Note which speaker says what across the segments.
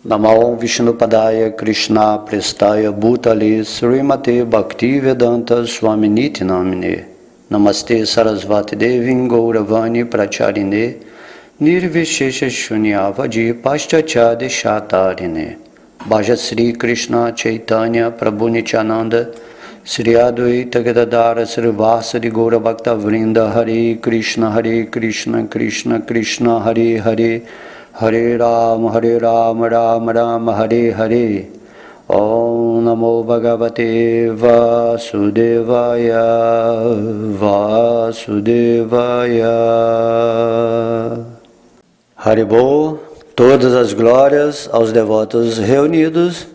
Speaker 1: Namo Vishnupadaya Krishna Prestaya Bhutale Srimate Bhaktivedanta Swaminiti Namine Namaste Sarasvati Devim Gauravani Pracharine Nirvishesha Shunyavadi Paschachade Shatarine Bhaja Sri Krishna Chaitanya Prabhu Nityananda Sri Advaita Gadadara Srivasadi Gaura Bhakta Vrinda Hare Krishna Krishna Krishna Hare Hare Hare Ram Ram Ram Hare Hare Om Namo Bhagavate Vasudevaya Haribol, todas as glórias aos devotos reunidos.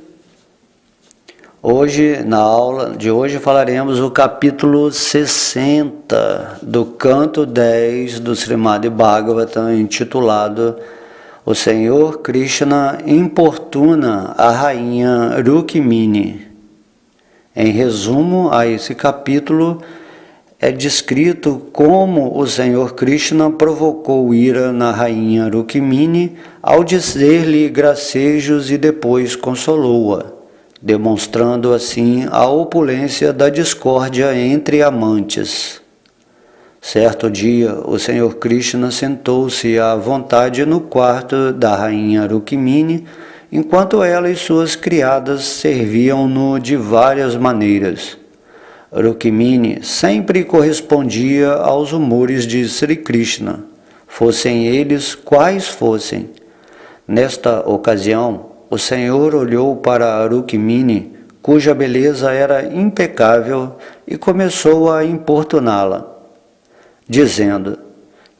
Speaker 1: Hoje, na aula de hoje, falaremos o capítulo 60 do canto 10 do Srimad Bhagavatam, intitulado O Senhor Krishna importuna a rainha Rukmini. Em resumo a esse capítulo, é descrito como o Senhor Krishna provocou ira na rainha Rukmini ao dizer-lhe gracejos e depois consolou-a, demonstrando assim a opulência da discórdia entre amantes. Certo dia, o Senhor Krishna sentou-se à vontade no quarto da rainha Rukmini, enquanto ela e suas criadas serviam-no de várias maneiras. Rukmini sempre correspondia aos humores de Sri Krishna, fossem eles quais fossem. Nesta ocasião, o Senhor olhou para Rukmini, cuja beleza era impecável, e começou a importuná-la, dizendo: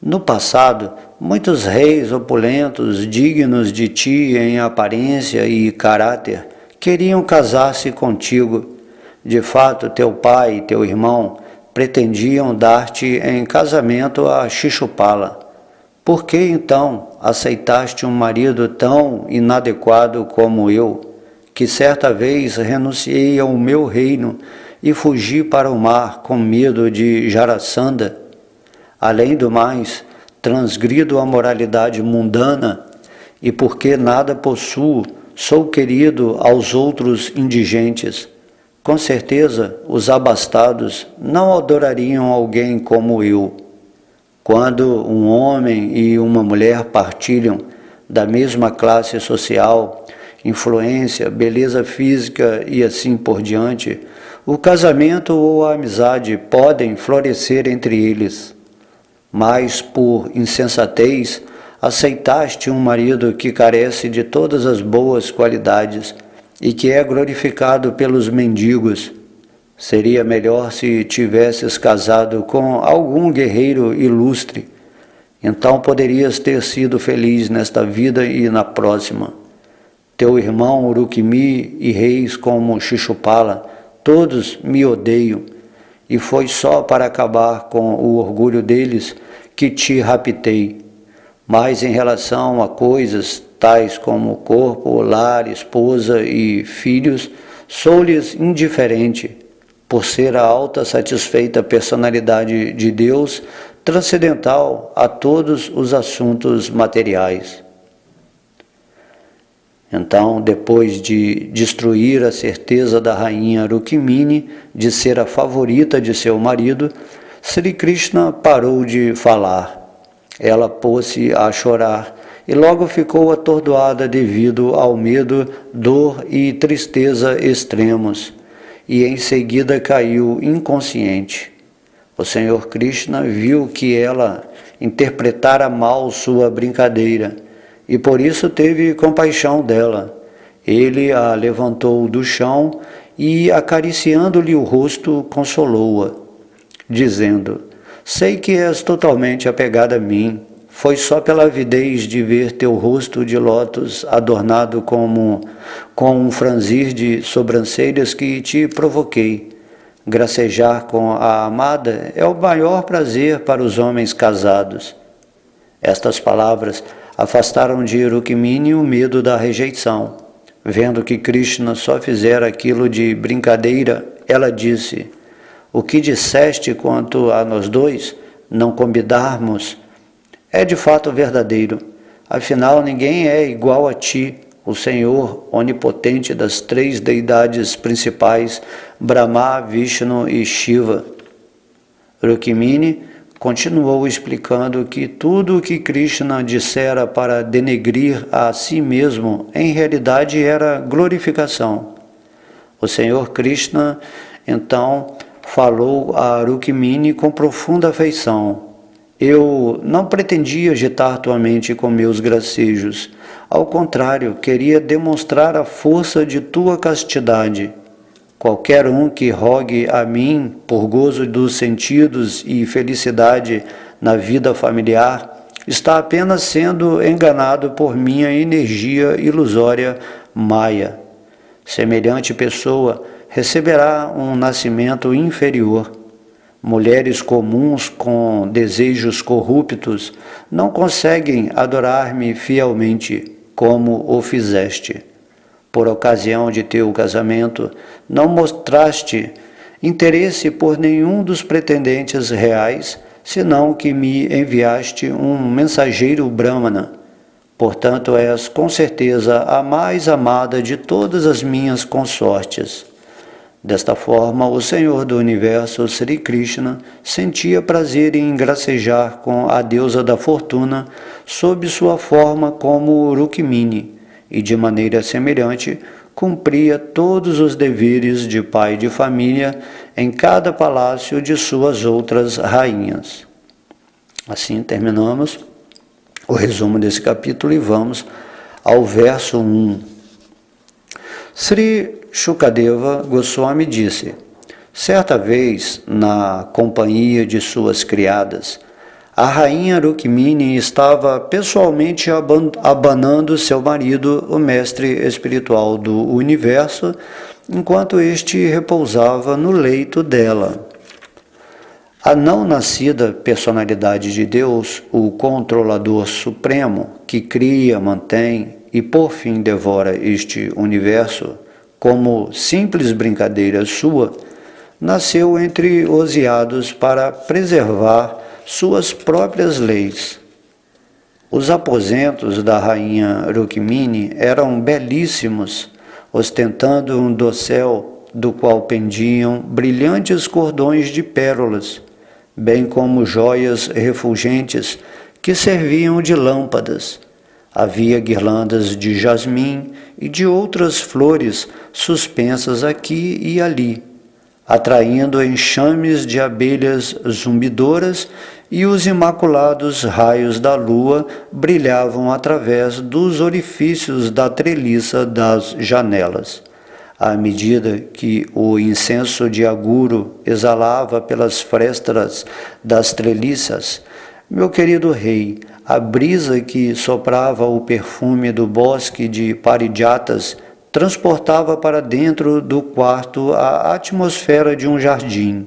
Speaker 1: no passado, muitos reis opulentos, dignos de ti em aparência e caráter, queriam casar-se contigo. De fato, teu pai e teu irmão pretendiam dar-te em casamento a Shishupala. Por que então aceitaste um marido tão inadequado como eu, que certa vez renunciei ao meu reino e fugi para o mar com medo de Jarasandha? Além do mais, transgrido a moralidade mundana, e porque nada possuo, sou querido aos outros indigentes. Com certeza, os abastados não adorariam alguém como eu. Quando um homem e uma mulher partilham da mesma classe social, influência, beleza física e assim por diante, o casamento ou a amizade podem florescer entre eles. Mas, por insensatez, aceitaste um marido que carece de todas as boas qualidades e que é glorificado pelos mendigos. Seria melhor se tivesses casado com algum guerreiro ilustre. Então poderias ter sido feliz nesta vida e na próxima. Teu irmão Rukmi e reis como Shishupala, todos me odeiam, e foi só para acabar com o orgulho deles que te raptei. Mas em relação a coisas tais como corpo, lar, esposa e filhos, sou-lhes indiferente, por ser a alta satisfeita personalidade de Deus, transcendental a todos os assuntos materiais. Então, depois de destruir a certeza da rainha Rukmini de ser a favorita de seu marido, Sri Krishna parou de falar. Ela pôs-se a chorar e logo ficou atordoada devido ao medo, dor e tristeza extremos, e em seguida caiu inconsciente. O Senhor Krishna viu que ela interpretara mal sua brincadeira, e por isso teve compaixão dela. Ele a levantou do chão e, acariciando-lhe o rosto, consolou-a, dizendo: sei que és totalmente apegada a mim. Foi só pela avidez de ver teu rosto de lótus adornado com um franzir de sobrancelhas que te provoquei. Gracejar com a amada é o maior prazer para os homens casados. Estas palavras afastaram de Rukmini o medo da rejeição. Vendo que Krishna só fizera aquilo de brincadeira, ela disse: o que disseste quanto a nós dois, não combinarmos, é de fato verdadeiro. Afinal, ninguém é igual a ti, o Senhor onipotente das três deidades principais, Brahma, Vishnu e Shiva. Rukmini continuou explicando que tudo o que Krishna dissera para denegrir a si mesmo, em realidade era glorificação. O Senhor Krishna, então, falou a Rukmini com profunda afeição. Eu não pretendia agitar tua mente com meus gracejos. Ao contrário, queria demonstrar a força de tua castidade. Qualquer um que rogue a mim por gozo dos sentidos e felicidade na vida familiar está apenas sendo enganado por minha energia ilusória Maya. Semelhante pessoa receberá um nascimento inferior. Mulheres comuns com desejos corruptos não conseguem adorar-me fielmente, como o fizeste. Por ocasião de teu casamento, não mostraste interesse por nenhum dos pretendentes reais, senão que me enviaste um mensageiro Brahmana. Portanto, és com certeza a mais amada de todas as minhas consortes. Desta forma, o Senhor do Universo, Sri Krishna, sentia prazer em gracejar com a deusa da fortuna sob sua forma como Rukmini, e de maneira semelhante cumpria todos os deveres de pai de família em cada palácio de suas outras rainhas. Assim terminamos o resumo desse capítulo e vamos ao verso 1. Sri Shukadeva Goswami disse: certa vez, na companhia de suas criadas, a rainha Rukmini estava pessoalmente abanando seu marido, o mestre espiritual do universo, enquanto este repousava no leito dela. A não nascida personalidade de Deus, o controlador supremo, que cria, mantém e por fim devora este universo, como simples brincadeira sua, nasceu entre os iados para preservar suas próprias leis. Os aposentos da rainha Rukmini eram belíssimos, ostentando um dossel do qual pendiam brilhantes cordões de pérolas, bem como joias refulgentes que serviam de lâmpadas. Havia guirlandas de jasmim e de outras flores suspensas aqui e ali, atraindo enxames de abelhas zumbidoras, e os imaculados raios da lua brilhavam através dos orifícios da treliça das janelas. À medida que o incenso de aguro exalava pelas frestas das treliças, meu querido rei, a brisa que soprava o perfume do bosque de parijatas transportava para dentro do quarto a atmosfera de um jardim.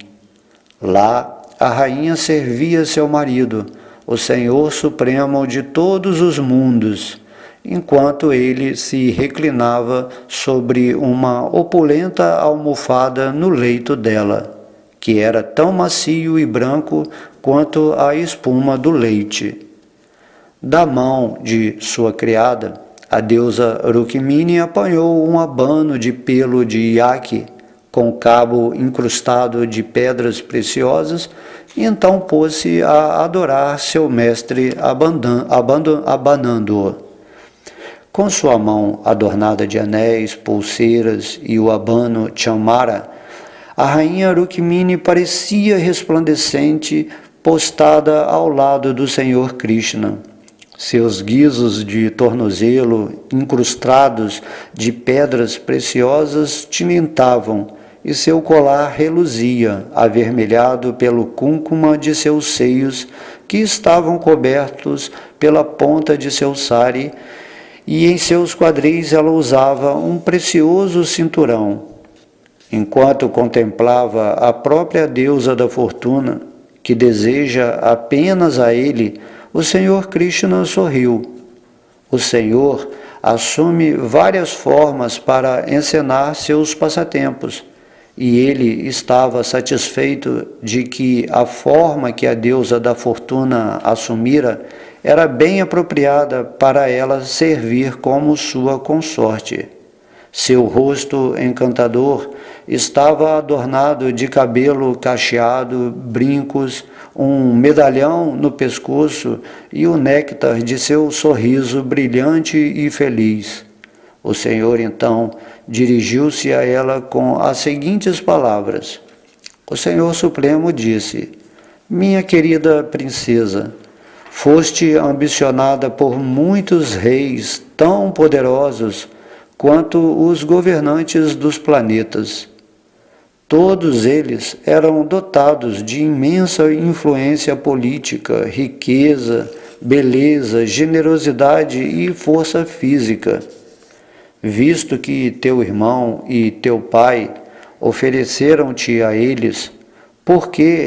Speaker 1: Lá, a rainha servia seu marido, o Senhor Supremo de todos os mundos, enquanto ele se reclinava sobre uma opulenta almofada no leito dela, que era tão macio e branco quanto a espuma do leite. Da mão de sua criada, a deusa Rukmini apanhou um abano de pelo de iaque, com cabo incrustado de pedras preciosas, e então pôs-se a adorar seu mestre abanando-o. Com sua mão adornada de anéis, pulseiras e o abano chamara, a rainha Rukmini parecia resplandecente, postada ao lado do Senhor Krishna. Seus guizos de tornozelo, incrustados de pedras preciosas, tilintavam, e seu colar reluzia, avermelhado pelo cúncuma de seus seios, que estavam cobertos pela ponta de seu sari, e em seus quadris ela usava um precioso cinturão. Enquanto contemplava a própria deusa da fortuna, que deseja apenas a ele, o Senhor Krishna sorriu. O Senhor assume várias formas para encenar seus passatempos, e ele estava satisfeito de que a forma que a deusa da fortuna assumira era bem apropriada para ela servir como sua consorte. Seu rosto encantador estava adornado de cabelo cacheado, brincos, um medalhão no pescoço e o néctar de seu sorriso brilhante e feliz. O Senhor, então, dirigiu-se a ela com as seguintes palavras. O Senhor Supremo disse: Minha querida princesa, foste ambicionada por muitos reis tão poderosos quanto os governantes dos planetas. Todos eles eram dotados de imensa influência política, riqueza, beleza, generosidade e força física. Visto que teu irmão e teu pai ofereceram-te a eles, por que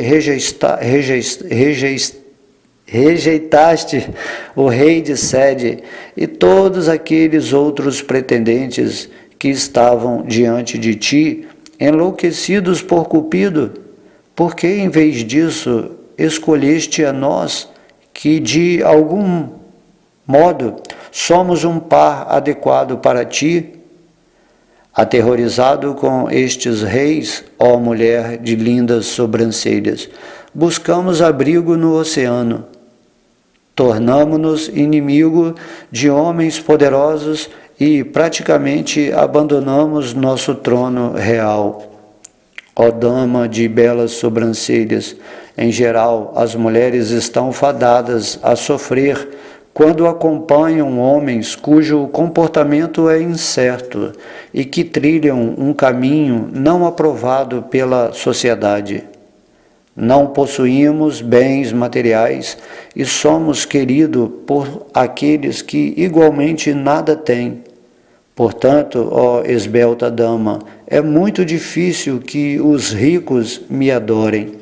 Speaker 1: rejeitaste o rei de Sede e todos aqueles outros pretendentes que estavam diante de ti, enlouquecidos por Cupido? Por que, em vez disso, escolheste a nós, que de algum modo somos um par adequado para ti? Aterrorizado com estes reis, ó mulher de lindas sobrancelhas, buscamos abrigo no oceano. Tornamo-nos inimigo de homens poderosos e praticamente abandonamos nosso trono real. Ó dama de belas sobrancelhas, em geral as mulheres estão fadadas a sofrer quando acompanham homens cujo comportamento é incerto e que trilham um caminho não aprovado pela sociedade. Não possuímos bens materiais e somos queridos por aqueles que igualmente nada têm. Portanto, ó esbelta dama, é muito difícil que os ricos me adorem.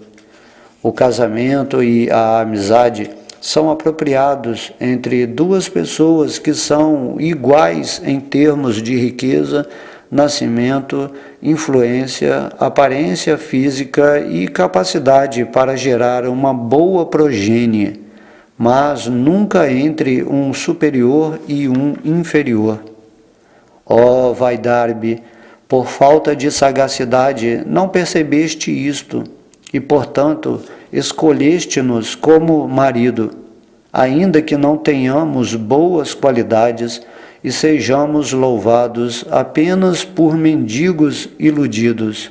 Speaker 1: O casamento e a amizade são apropriados entre duas pessoas que são iguais em termos de riqueza, nascimento, influência, aparência física e capacidade para gerar uma boa progênie, mas nunca entre um superior e um inferior. Ó Vaidarbe, por falta de sagacidade não percebeste isto e, portanto, escolheste-nos como marido, ainda que não tenhamos boas qualidades e sejamos louvados apenas por mendigos iludidos.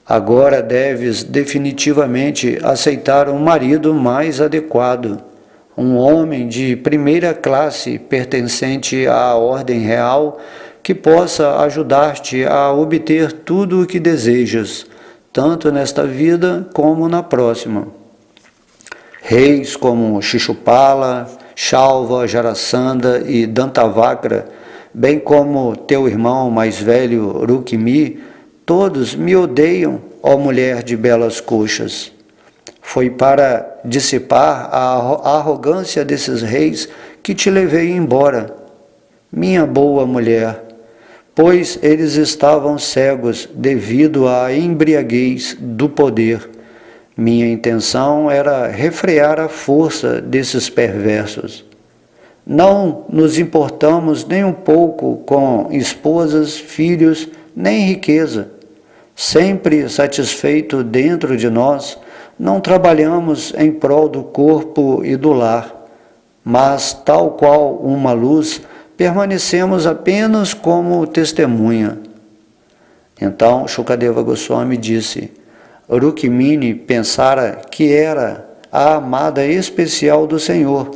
Speaker 1: Agora deves definitivamente aceitar um marido mais adequado, um homem de primeira classe pertencente à ordem real que possa ajudar-te a obter tudo o que desejas, tanto nesta vida como na próxima. Reis como Shishupala, Shalva, Jarasandha e Dantavakra, bem como teu irmão mais velho Rukmi, todos me odeiam, ó mulher de belas coxas. Foi para dissipar a arrogância desses reis que te levei embora, minha boa mulher, pois eles estavam cegos devido à embriaguez do poder. Minha intenção era refrear a força desses perversos. Não nos importamos nem um pouco com esposas, filhos, nem riqueza. Sempre satisfeito dentro de nós, não trabalhamos em prol do corpo e do lar, mas, tal qual uma luz, permanecemos apenas como testemunha. Então Shukadeva Goswami disse: Rukmini pensara que era a amada especial do Senhor,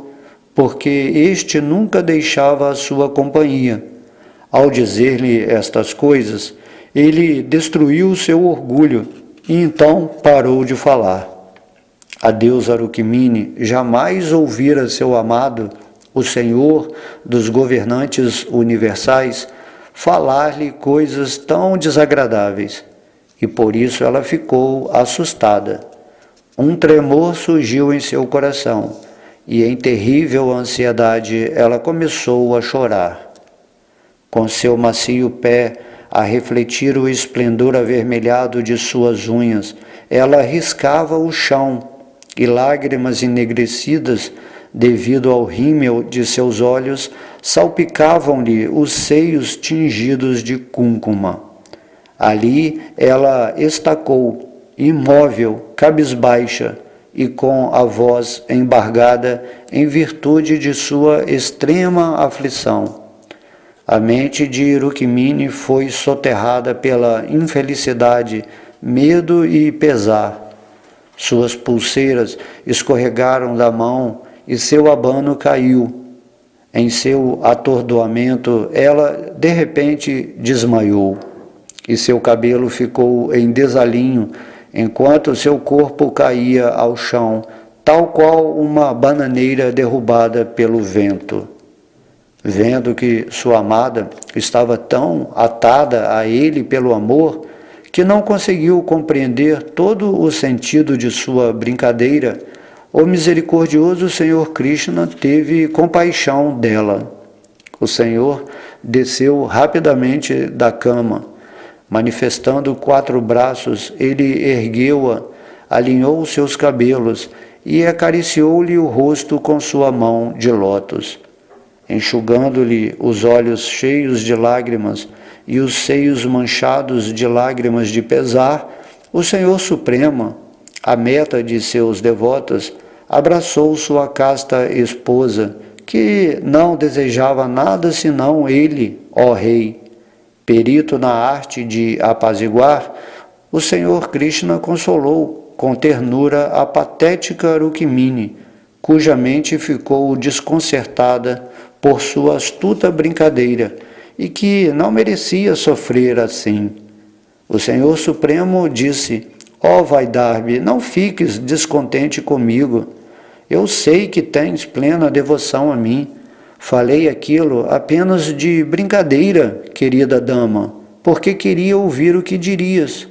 Speaker 1: porque este nunca deixava a sua companhia. Ao dizer-lhe estas coisas, ele destruiu seu orgulho e então parou de falar. A deusa Rukmini jamais ouvira seu amado, o Senhor dos governantes universais, falar-lhe coisas tão desagradáveis, e por isso ela ficou assustada. Um tremor surgiu em seu coração, e em terrível ansiedade ela começou a chorar. Com seu macio pé a refletir o esplendor avermelhado de suas unhas. Ela riscava o chão, e lágrimas enegrecidas, devido ao rímel de seus olhos, salpicavam-lhe os seios tingidos de cúrcuma. Ali ela estacou, imóvel, cabisbaixa, e com a voz embargada em virtude de sua extrema aflição. A mente de Rukmini foi soterrada pela infelicidade, medo e pesar. Suas pulseiras escorregaram da mão e seu abano caiu. Em seu atordoamento, ela de repente desmaiou, e seu cabelo ficou em desalinho, enquanto seu corpo caía ao chão, tal qual uma bananeira derrubada pelo vento. Vendo que sua amada estava tão atada a ele pelo amor, que não conseguiu compreender todo o sentido de sua brincadeira, o misericordioso Senhor Krishna teve compaixão dela. O Senhor desceu rapidamente da cama. Manifestando 4 braços, ele ergueu-a, alinhou seus cabelos e acariciou-lhe o rosto com sua mão de lótus. Enxugando-lhe os olhos cheios de lágrimas e os seios manchados de lágrimas de pesar, o Senhor Supremo, a meta de seus devotos, abraçou sua casta esposa, que não desejava nada senão ele, ó Rei. Perito na arte de apaziguar, o Senhor Krishna consolou com ternura a patética Rukmini, cuja mente ficou desconcertada por sua astuta brincadeira e que não merecia sofrer assim. O Senhor Supremo disse: ó Vaidarbhi, não fiques descontente comigo. Eu sei que tens plena devoção a mim. Falei aquilo apenas de brincadeira, querida dama, porque queria ouvir o que dirias.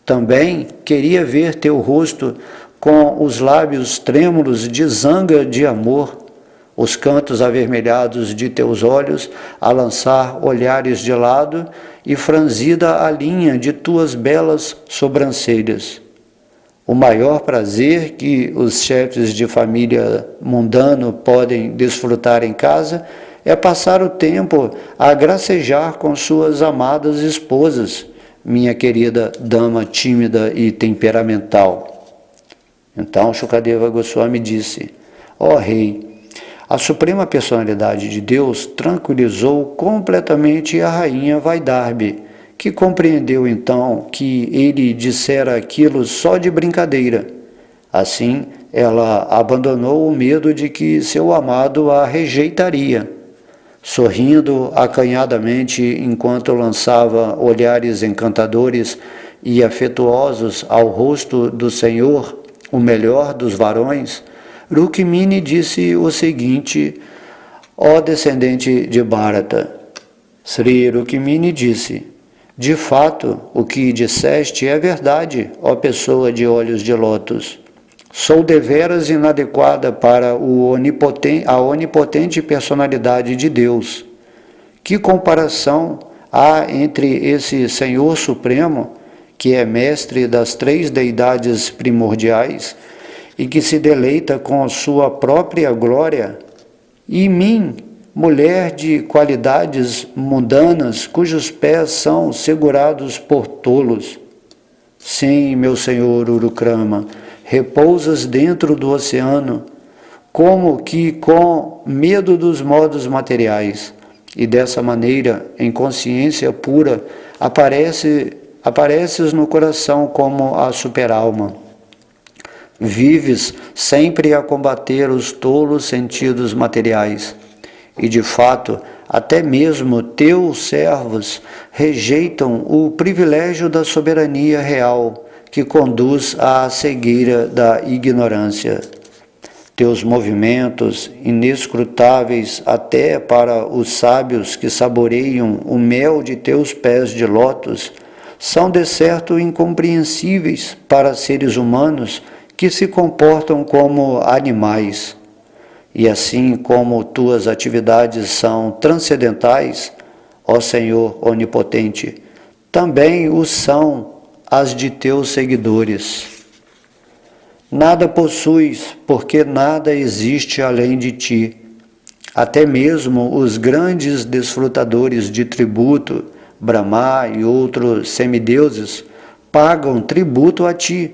Speaker 1: Também queria ver teu rosto com os lábios trêmulos de zanga de amor, os cantos avermelhados de teus olhos a lançar olhares de lado e franzida a linha de tuas belas sobrancelhas. O maior prazer que os chefes de família mundano podem desfrutar em casa é passar o tempo a gracejar com suas amadas esposas, minha querida dama tímida e temperamental. Então Shukadeva Goswami disse: ó Rei, a suprema personalidade de Deus tranquilizou completamente a rainha Vaidarbhi, que compreendeu então que ele dissera aquilo só de brincadeira. Assim, ela abandonou o medo de que seu amado a rejeitaria. Sorrindo acanhadamente enquanto lançava olhares encantadores e afetuosos ao rosto do Senhor, o melhor dos varões, Rukmini disse o seguinte: ó descendente de Bharata. Sri Rukmini disse: de fato, o que disseste é verdade, ó pessoa de olhos de lótus. Sou deveras inadequada para a onipotente personalidade de Deus. Que comparação há entre esse Senhor Supremo, que é mestre das 3 deidades primordiais e que se deleita com sua própria glória, e mim, mulher de qualidades mundanas, cujos pés são segurados por tolos? Sim, meu senhor Urukrama, repousas dentro do oceano, como que com medo dos modos materiais, e dessa maneira, em consciência pura, apareces no coração como a superalma. Vives sempre a combater os tolos sentidos materiais, e de fato, até mesmo teus servos rejeitam o privilégio da soberania real, que conduz à cegueira da ignorância. Teus movimentos, inescrutáveis até para os sábios que saboreiam o mel de teus pés de lótus, são de certo incompreensíveis para seres humanos que se comportam como animais. E assim como tuas atividades são transcendentais, ó Senhor onipotente, também o são as de teus seguidores. Nada possuis, porque nada existe além de ti. Até mesmo os grandes desfrutadores de tributo, Brahma e outros semideuses, pagam tributo a ti.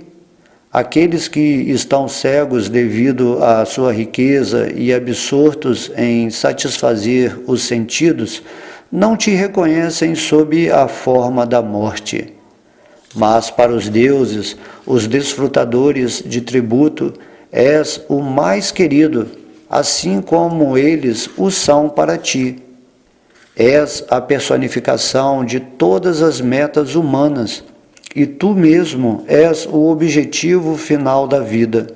Speaker 1: Aqueles que estão cegos devido à sua riqueza e absortos em satisfazer os sentidos, não te reconhecem sob a forma da morte. Mas para os deuses, os desfrutadores de tributo, és o mais querido, assim como eles o são para ti. És a personificação de todas as metas humanas, e tu mesmo és o objetivo final da vida.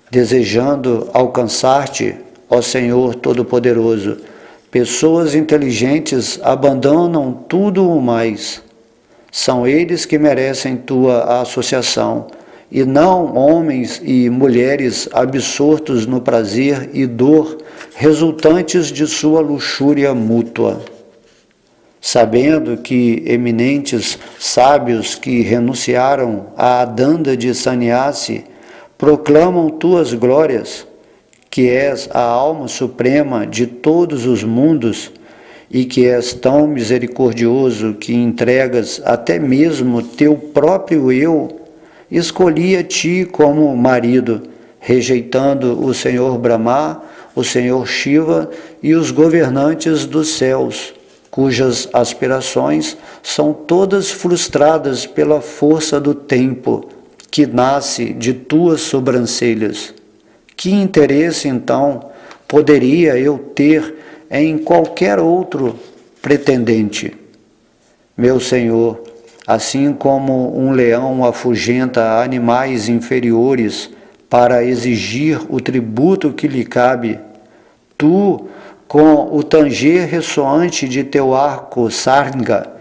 Speaker 1: Desejando alcançar-te, ó Senhor Todo-Poderoso, pessoas inteligentes abandonam tudo o mais. São eles que merecem tua associação, e não homens e mulheres absortos no prazer e dor resultantes de sua luxúria mútua. Sabendo que eminentes sábios que renunciaram à danda de sannyasi proclamam tuas glórias, que és a alma suprema de todos os mundos e que és tão misericordioso que entregas até mesmo teu próprio eu, escolhi a ti como marido, rejeitando o Senhor Brahma, o Senhor Shiva e os governantes dos céus, cujas aspirações são todas frustradas pela força do tempo, que nasce de tuas sobrancelhas. Que interesse, então, poderia eu ter em qualquer outro pretendente? Meu Senhor, assim como um leão afugenta animais inferiores para exigir o tributo que lhe cabe, tu, com o tanger ressoante de teu arco sarga,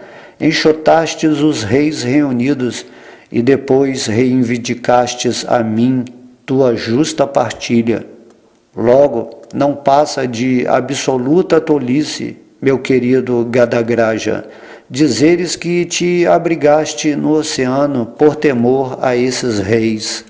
Speaker 1: enxotastes os reis reunidos e depois reivindicastes a mim tua justa partilha. Logo, não passa de absoluta tolice, meu querido Gadagraja, dizeres que te abrigaste no oceano por temor a esses reis.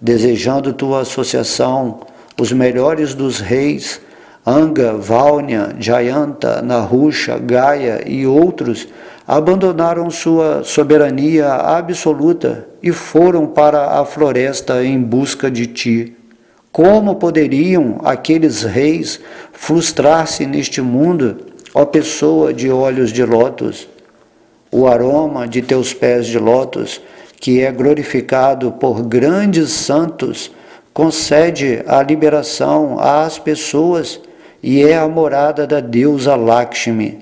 Speaker 1: Desejando tua associação, os melhores dos reis, Anga, Valnya, Jayanta, Nahusha, Gaia e outros, abandonaram sua soberania absoluta e foram para a floresta em busca de ti. Como poderiam aqueles reis frustrar-se neste mundo, ó pessoa de olhos de lótus? O aroma de teus pés de lótus, que é glorificado por grandes santos, concede a liberação às pessoas e é a morada da deusa Lakshmi.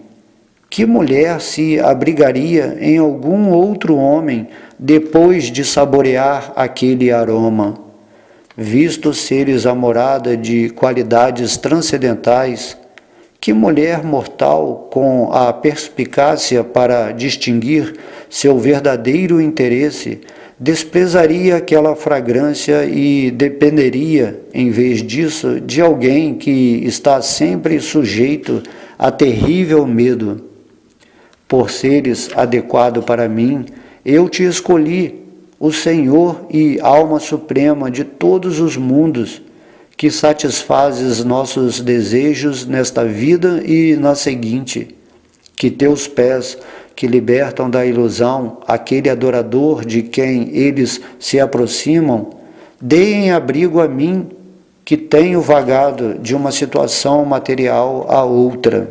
Speaker 1: Que mulher se abrigaria em algum outro homem depois de saborear aquele aroma? Visto seres a morada de qualidades transcendentais, que mulher mortal com a perspicácia para distinguir seu verdadeiro interesse desprezaria aquela fragrância e dependeria, em vez disso, de alguém que está sempre sujeito a terrível medo? Por seres adequado para mim, eu te escolhi, o Senhor e alma suprema de todos os mundos, que satisfazes nossos desejos nesta vida e na seguinte. Que teus pés, que libertam da ilusão aquele adorador de quem eles se aproximam, deem abrigo a mim, que tenho vagado de uma situação material a outra.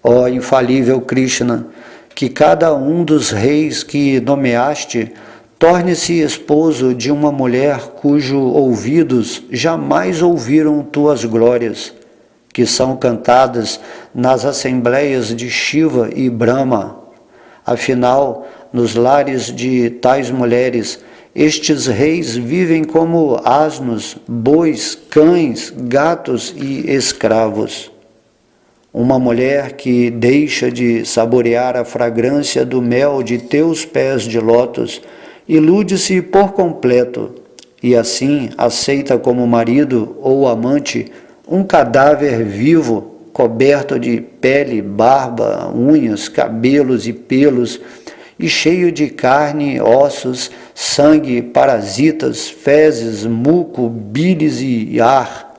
Speaker 1: Ó infalível Krishna, que cada um dos reis que nomeaste torne-se esposo de uma mulher cujos ouvidos jamais ouviram tuas glórias, que são cantadas nas assembleias de Shiva e Brahma. Afinal, nos lares de tais mulheres, estes reis vivem como asnos, bois, cães, gatos e escravos. Uma mulher que deixa de saborear a fragrância do mel de teus pés de lótus ilude-se por completo e assim aceita como marido ou amante um cadáver vivo coberto de pele, barba, unhas, cabelos e pelos, e cheio de carne, ossos, sangue, parasitas, fezes, muco, bilis e ar.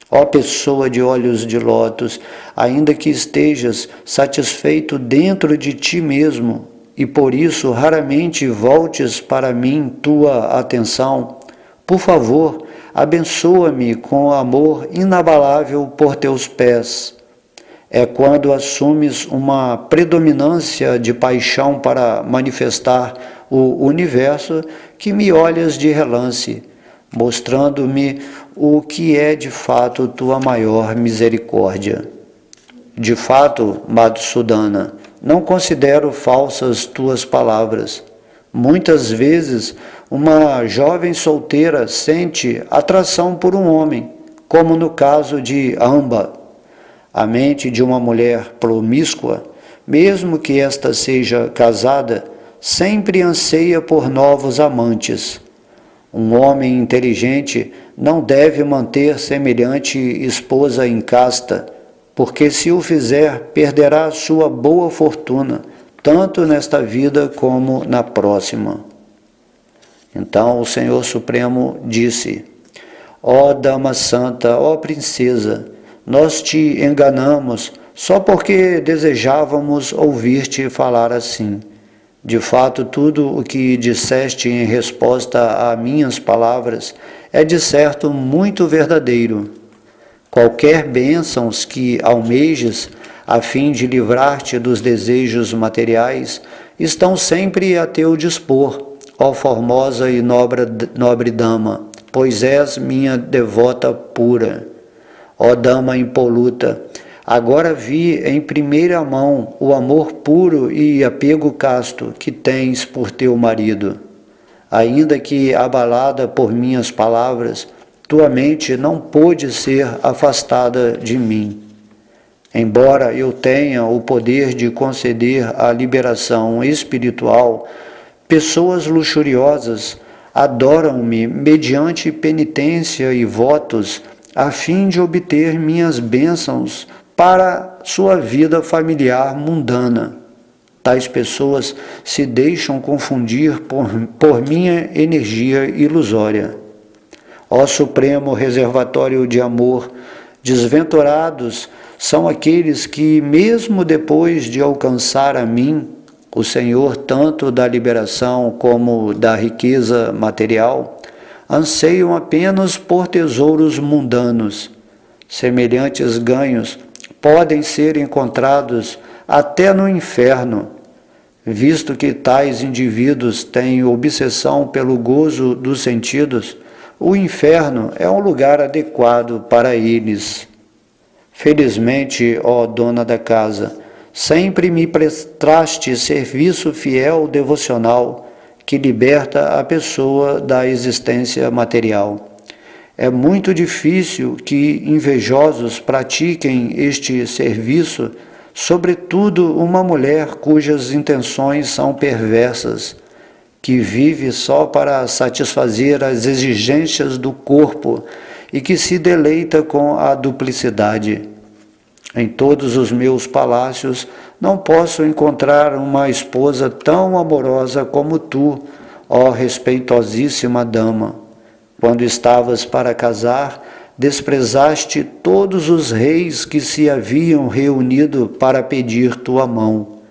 Speaker 1: Ó pessoa de olhos de lótus, ainda que estejas satisfeito dentro de ti mesmo, e por isso raramente voltes para mim tua atenção, por favor, abençoa-me com amor inabalável por teus pés. É quando assumes uma predominância de paixão para manifestar o universo que me olhas de relance, mostrando-me o que é de fato tua maior misericórdia. De fato, Madhusudana, não considero falsas tuas palavras. Muitas vezes, uma jovem solteira sente atração por um homem, como no caso de Amba. A mente de uma mulher promíscua, mesmo que esta seja casada, sempre anseia por novos amantes. Um homem inteligente não deve manter semelhante esposa incasta, porque se o fizer, perderá sua boa fortuna, tanto nesta vida como na próxima. Então o Senhor Supremo disse: ó Dama Santa, ó Princesa, nós te enganamos só porque desejávamos ouvir-te falar assim. De fato, tudo o que disseste em resposta a minhas palavras é de certo muito verdadeiro. Qualquer bênçãos que almejes, a fim de livrar-te dos desejos materiais, estão sempre a teu dispor, ó formosa e nobre dama, pois és minha devota pura. Ó dama impoluta, agora vi em primeira mão o amor puro e apego casto que tens por teu marido. Ainda que abalada por minhas palavras, tua mente não pôde ser afastada de mim. Embora eu tenha o poder de conceder a liberação espiritual, pessoas luxuriosas adoram-me mediante penitência e votos, a fim de obter minhas bênçãos para sua vida familiar mundana. Tais pessoas se deixam confundir por minha energia ilusória. Ó Supremo Reservatório de Amor, desventurados são aqueles que, mesmo depois de alcançar a mim, o Senhor tanto da liberação como da riqueza material, anseiam apenas por tesouros mundanos. Semelhantes ganhos podem ser encontrados até no inferno, visto que tais indivíduos têm obsessão pelo gozo dos sentidos. O inferno é um lugar adequado para eles. Felizmente, ó dona da casa, sempre me prestaste serviço fiel devocional, que liberta a pessoa da existência material. É muito difícil que invejosos pratiquem este serviço, sobretudo uma mulher cujas intenções são perversas, que vive só para satisfazer as exigências do corpo e que se deleita com a duplicidade. Em todos os meus palácios não posso encontrar uma esposa tão amorosa como tu, ó respeitosíssima dama. Quando estavas para casar, desprezaste todos os reis que se haviam reunido para pedir tua mão,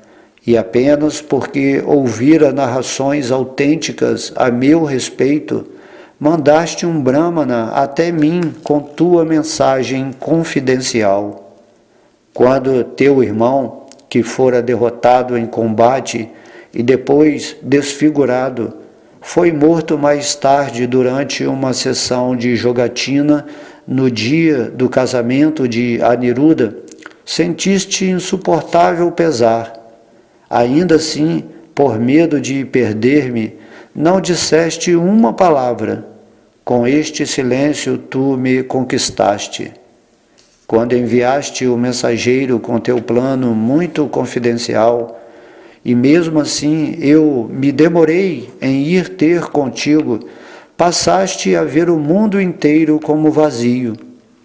Speaker 1: e apenas porque ouvira narrações autênticas a meu respeito, mandaste um Brahmana até mim com tua mensagem confidencial. Quando teu irmão, que fora derrotado em combate e depois desfigurado, foi morto mais tarde durante uma sessão de jogatina no dia do casamento de Aniruddha, sentiste insuportável pesar. Ainda assim, por medo de perder-me, não disseste uma palavra. Com este silêncio tu me conquistaste. Quando enviaste o mensageiro com teu plano muito confidencial, e mesmo assim eu me demorei em ir ter contigo, passaste a ver o mundo inteiro como vazio,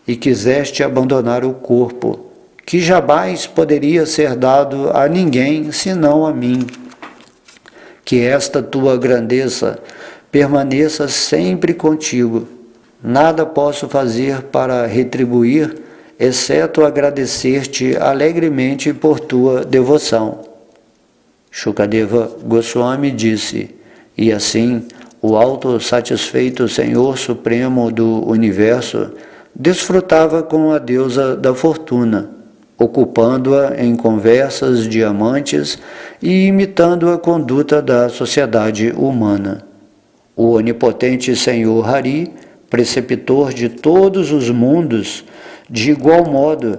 Speaker 1: e quiseste abandonar o corpo, que jamais poderia ser dado a ninguém senão a mim. Que esta tua grandeza permaneça sempre contigo. Nada posso fazer para retribuir, exceto agradecer-te alegremente por tua devoção. Shukadeva Goswami disse, e assim o autossatisfeito Senhor Supremo do Universo desfrutava com a deusa da fortuna, ocupando-a em conversas de amantes e imitando a conduta da sociedade humana. O onipotente Senhor Hari, preceptor de todos os mundos, de igual modo,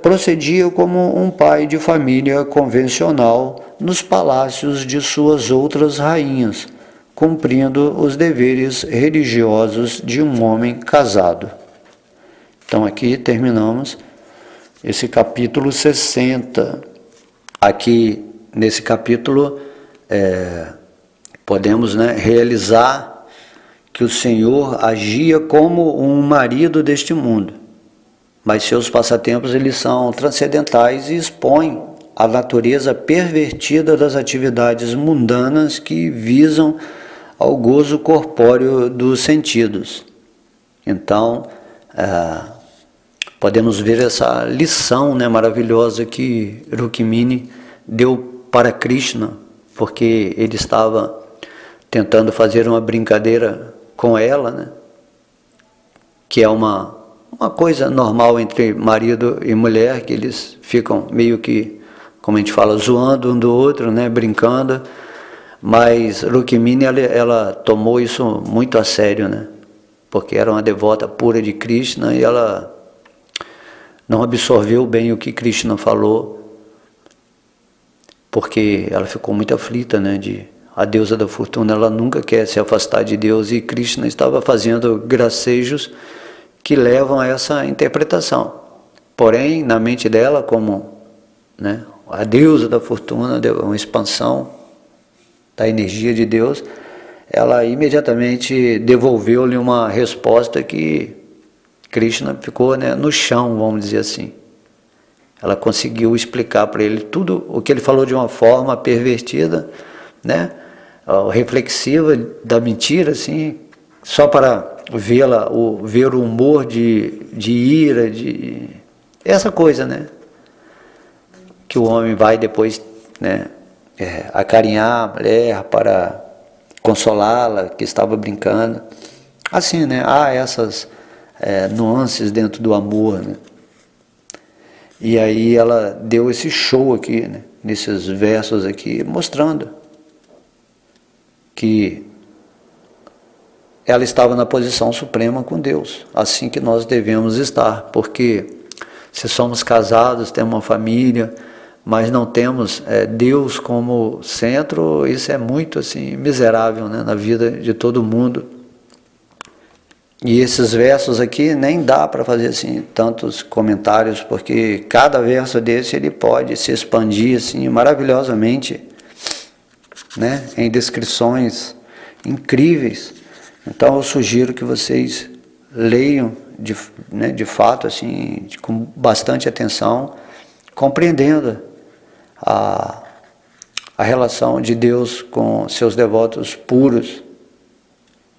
Speaker 1: procedia como um pai de família convencional nos palácios de suas outras rainhas, cumprindo os deveres religiosos de um homem casado. Então aqui terminamos esse capítulo 60. Aqui nesse capítulo podemos realizar que o Senhor agia como um marido deste mundo, mas seus passatempos eles são transcendentais e expõem a natureza pervertida das atividades mundanas que visam ao gozo corpóreo dos sentidos. Então, podemos ver essa lição maravilhosa que Rukmini deu para Krishna, porque ele estava tentando fazer uma brincadeira com ela, que é uma coisa normal entre marido e mulher, que eles ficam meio que, como a gente fala, zoando um do outro, brincando, mas Rukmini ela tomou isso muito a sério, porque era uma devota pura de Krishna e ela não absorveu bem o que Krishna falou, porque ela ficou muito aflita, a deusa da fortuna, ela nunca quer se afastar de Deus, e Krishna estava fazendo gracejos que levam a essa interpretação. Porém, na mente dela, como a deusa da fortuna, uma expansão da energia de Deus, ela imediatamente devolveu-lhe uma resposta que Krishna ficou no chão, vamos dizer assim. Ela conseguiu explicar para ele tudo o que ele falou de uma forma pervertida, reflexiva da mentira, assim, só para ver o humor de ira, de essa coisa, que o homem vai depois, acarinhar a mulher para consolá-la, que estava brincando. Assim, há essas nuances dentro do amor, E aí ela deu esse show aqui, nesses versos aqui, mostrando que ela estava na posição suprema com Deus, assim que nós devemos estar, porque se somos casados, temos uma família, mas não temos Deus como centro, isso é muito assim miserável, na vida de todo mundo. E esses versos aqui nem dá para fazer assim tantos comentários, porque cada verso desse ele pode se expandir assim maravilhosamente, em descrições incríveis. Então eu sugiro que vocês leiam de fato assim, com bastante atenção, compreendendo a relação de Deus com seus devotos puros,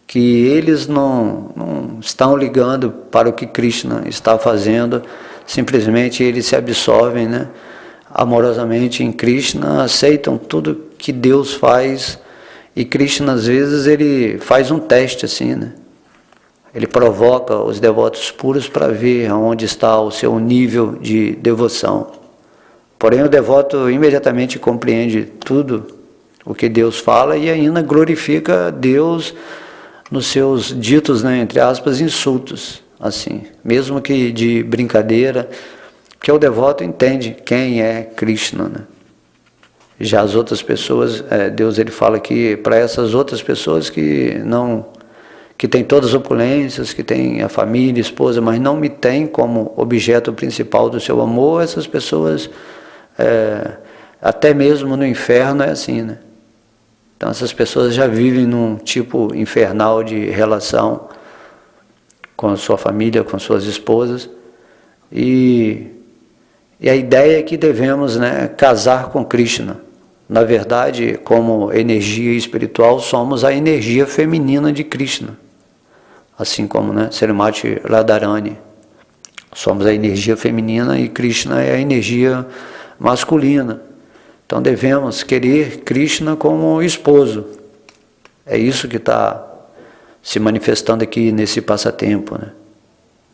Speaker 1: que eles não estão ligando para o que Krishna está fazendo, simplesmente eles se absorvem amorosamente em Krishna, aceitam tudo que Deus faz, e Krishna às vezes ele faz um teste assim, ele provoca os devotos puros para ver onde está o seu nível de devoção. Porém o devoto imediatamente compreende tudo o que Deus fala e ainda glorifica Deus nos seus ditos, entre aspas, insultos, assim, mesmo que de brincadeira, que o devoto entende quem é Krishna, Já as outras pessoas, Deus ele fala que para essas outras pessoas que têm todas as opulências, que têm a família, a esposa, mas não me têm como objeto principal do seu amor, essas pessoas, até mesmo no inferno é assim, Então essas pessoas já vivem num tipo infernal de relação com a sua família, com suas esposas, e E a ideia é que devemos, né, casar com Krishna. Na verdade, como energia espiritual, somos a energia feminina de Krishna. Assim como, né, Srimati Radharani. Somos a energia feminina e Krishna é a energia masculina. Então devemos querer Krishna como esposo. É isso que está se manifestando aqui nesse passatempo, né?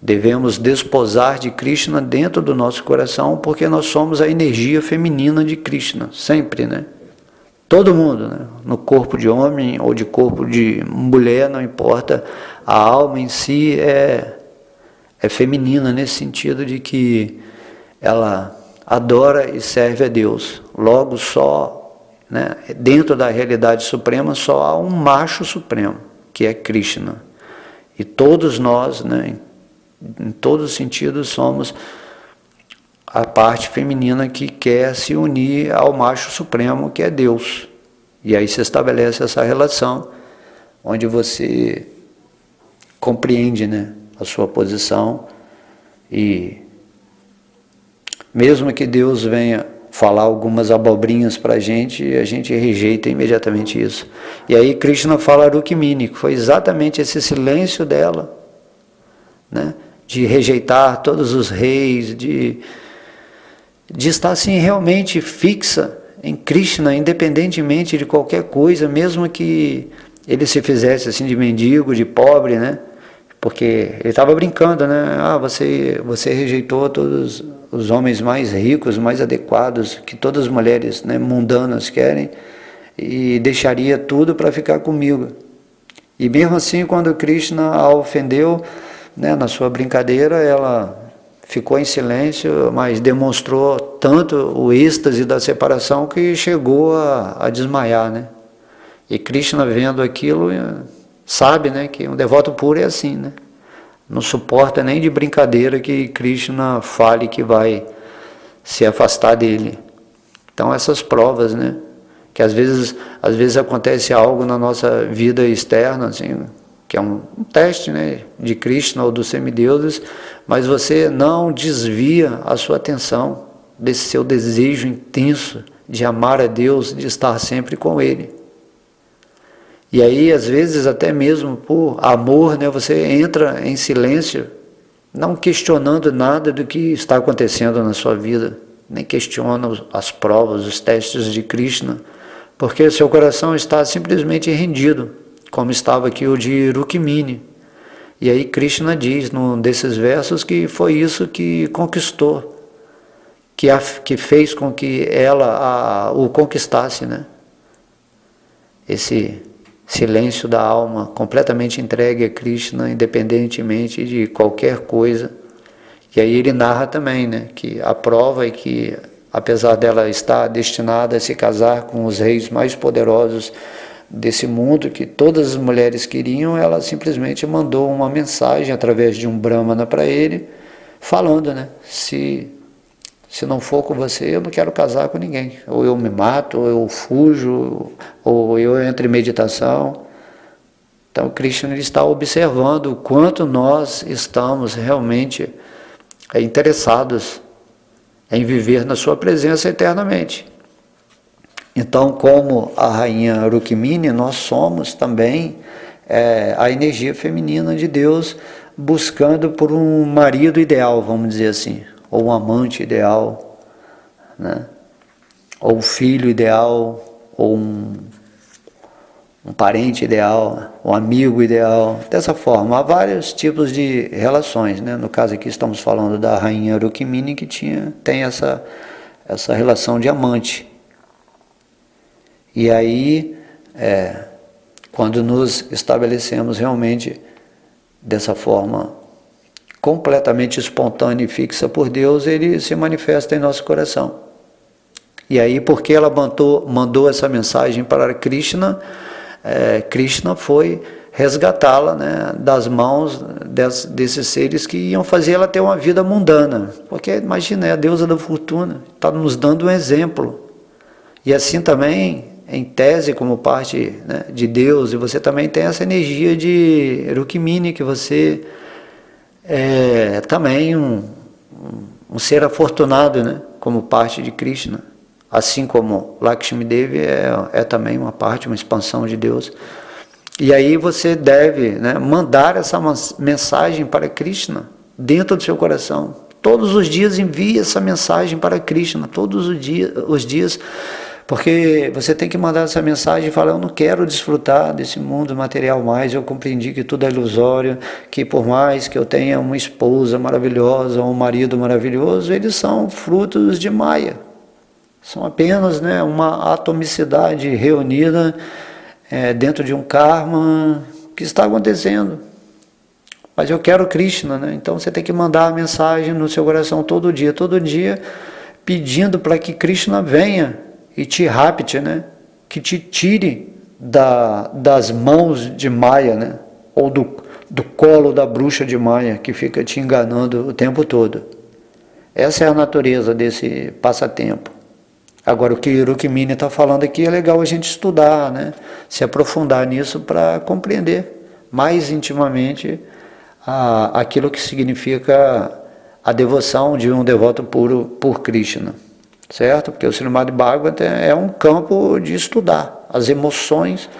Speaker 1: Devemos desposar de Krishna dentro do nosso coração, porque nós somos a energia feminina de Krishna, sempre, né? Todo mundo, né? No corpo de homem ou de corpo de mulher, não importa, a alma em si é feminina nesse sentido de que ela adora e serve a Deus. Logo só, né, dentro da realidade suprema, só há um macho supremo, que é Krishna. E todos nós, né, em todos os sentidos, somos a parte feminina que quer se unir ao macho supremo, que é Deus. E aí se estabelece essa relação, onde você compreende, né, a sua posição, e mesmo que Deus venha falar algumas abobrinhas para a gente rejeita imediatamente isso. E aí Krishna fala Rukmini, que foi exatamente esse silêncio dela, né, de rejeitar todos os reis, de estar assim realmente fixa em Krishna, independentemente de qualquer coisa, mesmo que ele se fizesse assim de mendigo, de pobre, né? Porque ele estava brincando, né? Ah, você rejeitou todos os homens mais ricos, mais adequados, que todas as mulheres, né, mundanas querem, e deixaria tudo para ficar comigo. E mesmo assim, quando Krishna a ofendeu, né, na sua brincadeira, ela ficou em silêncio, mas demonstrou tanto o êxtase da separação que chegou a desmaiar, né? E Krishna, vendo aquilo, sabe, né, que um devoto puro é assim, né? Não suporta nem de brincadeira que Krishna fale que vai se afastar dele. Então essas provas, né, que às vezes acontece algo na nossa vida externa, assim, que é um teste, né, de Krishna ou dos semideuses, mas você não desvia a sua atenção desse seu desejo intenso de amar a Deus, de estar sempre com Ele. E aí, às vezes, até mesmo por amor, né, você entra em silêncio, não questionando nada do que está acontecendo na sua vida, nem questiona as provas, os testes de Krishna, porque seu coração está simplesmente rendido, como estava aqui o de Rukmini. E aí Krishna diz, num desses versos, que foi isso que conquistou, que fez com que ela o conquistasse, né? Esse silêncio da alma, completamente entregue a Krishna, independentemente de qualquer coisa. E aí ele narra também, né, que a prova é que, apesar dela estar destinada a se casar com os reis mais poderosos desse mundo, que todas as mulheres queriam, ela simplesmente mandou uma mensagem através de um brahmana para ele, falando, né, se não for com você, eu não quero casar com ninguém. Ou eu me mato, ou eu fujo, ou eu entro em meditação. Então, Krishna está observando o quanto nós estamos realmente interessados em viver na sua presença eternamente. Então, como a rainha Rukmini, nós somos também a energia feminina de Deus, buscando por um marido ideal, vamos dizer assim, ou um amante ideal, né? Ou um filho ideal, ou um parente ideal, um amigo ideal. Dessa forma, há vários tipos de relações, né? No caso aqui estamos falando da rainha Rukmini, que tem essa relação de amante. E aí, quando nos estabelecemos realmente dessa forma completamente espontânea e fixa por Deus, ele se manifesta em nosso coração. E aí, porque ela mandou essa mensagem para Krishna, Krishna foi resgatá-la, né, das mãos desses seres que iam fazer ela ter uma vida mundana. Porque, imagina, é a deusa da fortuna, está nos dando um exemplo. E assim também, em tese, como parte, né, de Deus, e você também tem essa energia de Rukmini, que você é também um ser afortunado, né, como parte de Krishna. Assim como Lakshmi Devi é também uma parte, uma expansão de Deus. E aí você deve, né, mandar essa mensagem para Krishna dentro do seu coração. Todos os dias envie essa mensagem para Krishna, todos os dias, porque você tem que mandar essa mensagem e falar: eu não quero desfrutar desse mundo material mais, eu compreendi que tudo é ilusório, que por mais que eu tenha uma esposa maravilhosa, um marido maravilhoso, eles são frutos de Maya. São apenas, né, uma atomicidade reunida dentro de um karma que está acontecendo. Mas eu quero Krishna, né? Então você tem que mandar a mensagem no seu coração todo dia, pedindo para que Krishna venha e te rapte, né? Que te tire das mãos de Maya, né? Ou do colo da bruxa de Maya, que fica te enganando o tempo todo. Essa é a natureza desse passatempo. Agora, o que Rukmini está falando aqui é legal a gente estudar, né? Se aprofundar nisso para compreender mais intimamente aquilo que significa a devoção de um devoto puro por Krishna, certo? Porque o Srimad Bhagavatam é um campo de estudar as emoções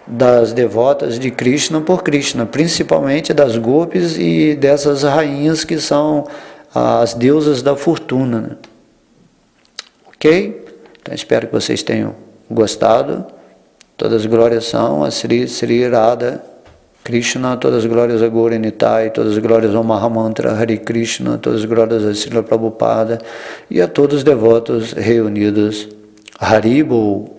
Speaker 1: das devotas de Krishna por Krishna, principalmente das gopis e dessas rainhas que são as deusas da fortuna, né? Ok? Então espero que vocês tenham gostado. Todas as glórias são a Sri Radha Krishna, todas as glórias a Gaura Nitai, todas as glórias ao Mahamantra Hare Krishna, todas as glórias a Srila Prabhupada e a todos os devotos reunidos. Haribol.